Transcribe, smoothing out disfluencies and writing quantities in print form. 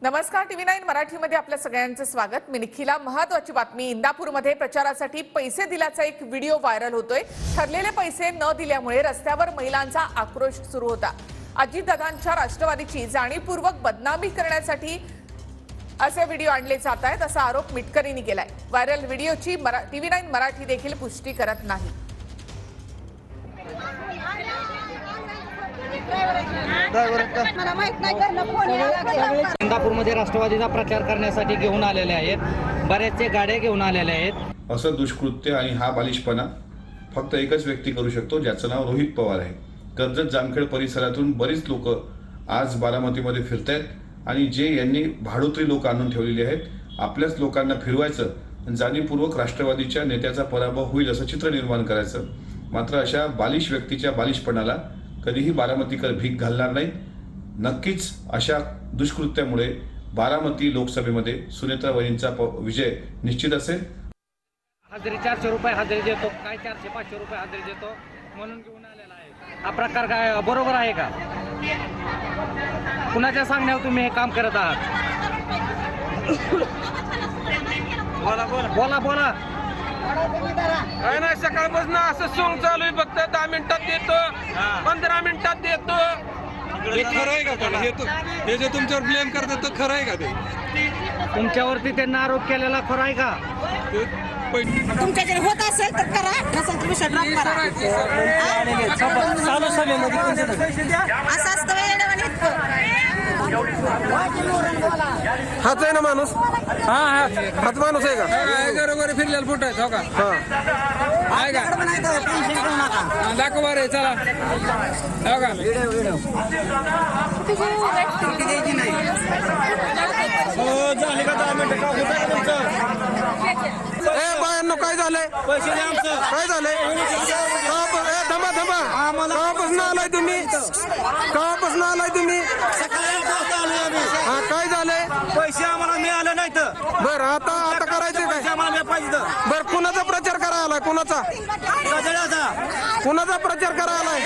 नमस्कार, TV9 मराठीमध्ये आपल्या सगळ्यांचं स्वागत। मी निखिला। महत्त्वाची बातमी, इंदापूरमध्ये प्रचारासाठी पैसे दिल्याचा एक व्हिडिओ व्हायरल होतोय। ठरलेले पैसे न दिल्यामुळे रस्त्यावर महिलांचा आक्रोश सुरू होता। अजितदादांच्या राष्ट्रवादीची जाणीवपूर्वक बदनामी करण्यासाठी असे व्हिडिओ आणले जात आहेत असा आरोप मिटकरींनी केलाय। व्हायरल व्हिडिओची TV9 मराठी देखील पुष्टी करत नाही। इंदापूरमध्ये राष्ट्रवादीचा प्रचार करण्यासाठी घेऊन आलेले आहेत, बऱ्याचशा गाड्या घेऊन आलेल्या आहेत। असं दुष्कृत्य आणि हा बालिशपणा फक्त एकच व्यक्ती करू शकतो, ज्याचं नाव रोहित पवार आहे। कर्जत जामखेड परिसरातून बरीच लोक आज बारामतीमध्ये फिरतायत आणि जे यांनी भाडोत्री लोक आणून ठेवलेले आहेत, आपल्याच लोकांना फिरवायचं, जाणीवपूर्वक राष्ट्रवादीच्या नेत्याचा पराभव होईल असं चित्र निर्माण करायचं। मात्र अशा बालिश व्यक्तीच्या बालिशपणाला कधीही बारामतीकर भीक घालणार नाही। नक्कीच अशा दुष्कृत्यामुळे बारामती लोकसभेमध्ये सुनेत्राबाईंचा विजय निश्चित असेल। हजेरी 400 रुपये हजेरी देतो, काय 400-500 रुपये हजेरी देतो म्हणून घेऊन आलेला आहे। हा प्रकार काय बरोबर आहे का? कुणाच्या सांगण्यावर तुम्ही हे काम करत आहात? बोला बोला। काय नाही, सकाळपासून असं सोंग चालू आहे। फक्त 10 मिनिटात देतो, 15 मिनिटात देतो। हे खरं आहे का? हे जे तुमच्यावर ब्लेम करतात तर खरं आहे का? ते तुमच्यावरती त्यांना आरोप केलेला खरं आहे का? तुमच्याकडे होत असेल तर करा, नसेल तर विषय ड्रॉप करा। असं असतं हाच आहे ना माणूस? हाच माणूस आहे का? बरोबर फिरलेला फोटो आहे का? आहे का? दाखवा रे, चला झाली का? 10 मिनिटं बायांनो, काय झालंय? पैसे द्या आमचं। काय झालंय? थांबा थांबा, केव्हापासून आलाय तुम्ही? केव्हापासून आलाय तुम्ही? हा, काय झालंय? पैसे आम्हाला मिळाले नाहीत। बरं, आता करायचं काय? बरं, कुणाचा प्रचार करा आलाय? कुणाचा प्रचार करा आलाय?